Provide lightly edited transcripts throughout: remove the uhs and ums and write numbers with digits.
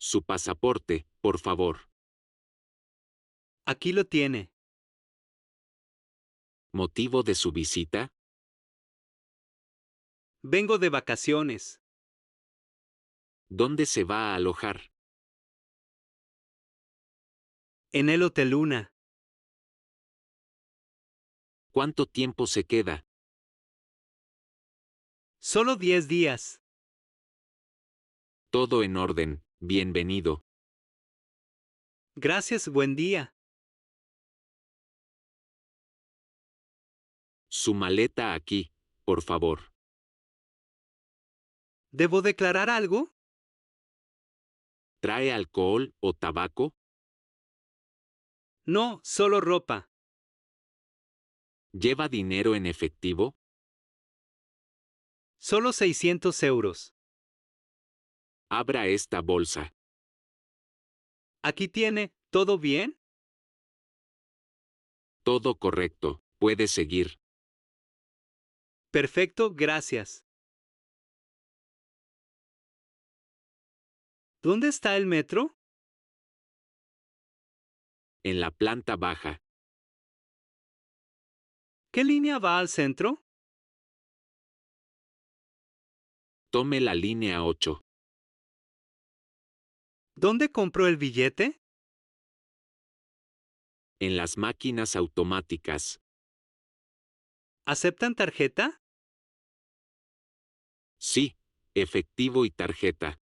Su pasaporte, por favor. Aquí lo tiene. ¿Motivo de su visita? Vengo de vacaciones. ¿Dónde se va a alojar? En el Hotel Luna. ¿Cuánto tiempo se queda? Solo 10 días. Todo en orden, bienvenido. Gracias, buen día. Su maleta aquí, por favor. ¿Debo declarar algo? ¿Trae alcohol o tabaco? No, solo ropa. ¿Lleva dinero en efectivo? Solo 600 euros. Abra esta bolsa. Aquí tiene. ¿Todo bien? Todo correcto, puede seguir. Perfecto, gracias. ¿Dónde está el metro? En la planta baja. ¿Qué línea va al centro? Tome la línea 8. ¿Dónde compro el billete? En las máquinas automáticas. ¿Aceptan tarjeta? Sí, efectivo y tarjeta.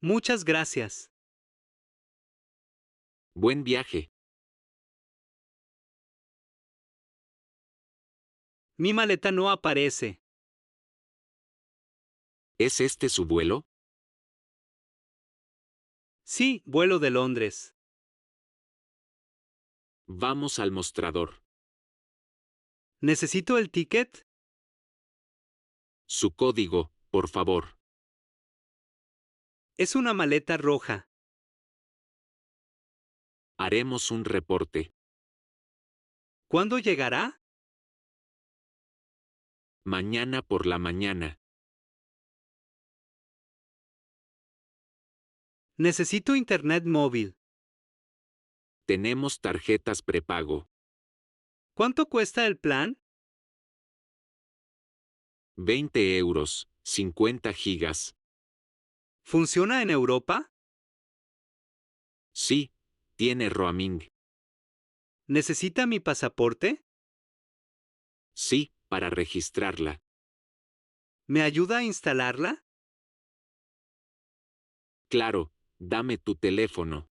Muchas gracias. Buen viaje. Mi maleta no aparece. ¿Es este su vuelo? Sí, vuelo de Londres. Vamos al mostrador. ¿Necesito el ticket? Su código, por favor. Es una maleta roja. Haremos un reporte. ¿Cuándo llegará? Mañana por la mañana. Necesito internet móvil. Tenemos tarjetas prepago. ¿Cuánto cuesta el plan? 20 euros, 50 gigas. ¿Funciona en Europa? Sí, tiene roaming. ¿Necesita mi pasaporte? Sí, para registrarla. ¿Me ayuda a instalarla? Claro, dame tu teléfono.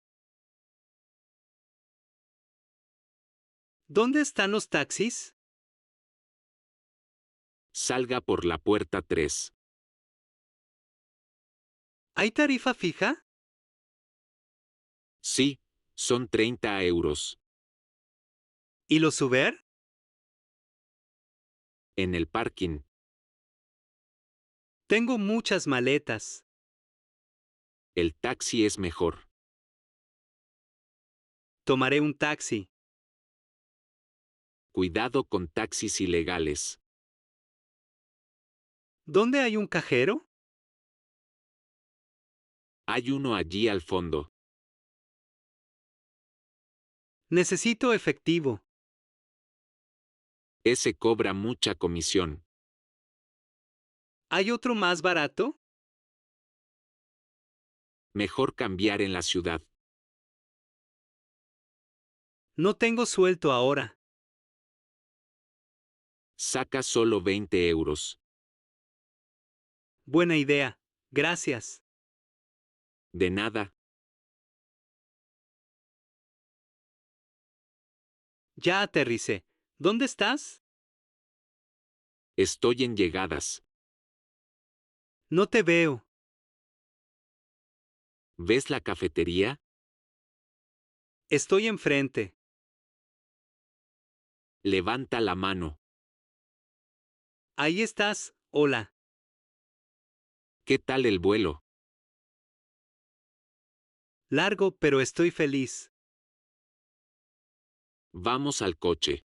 ¿Dónde están los taxis? Salga por la puerta 3. ¿Hay tarifa fija? Sí, son 30 euros. ¿Y los Uber? En el parking. Tengo muchas maletas. El taxi es mejor. Tomaré un taxi. Cuidado con taxis ilegales. ¿Dónde hay un cajero? Hay uno allí al fondo. Necesito efectivo. Ese cobra mucha comisión. ¿Hay otro más barato? Mejor cambiar en la ciudad. No tengo suelto ahora. Saca solo 20 euros. Buena idea. Gracias. De nada. Ya aterricé. ¿Dónde estás? Estoy en llegadas. No te veo. ¿Ves la cafetería? Estoy enfrente. Levanta la mano. Ahí estás. Hola. ¿Qué tal el vuelo? Largo, pero estoy feliz. Vamos al coche.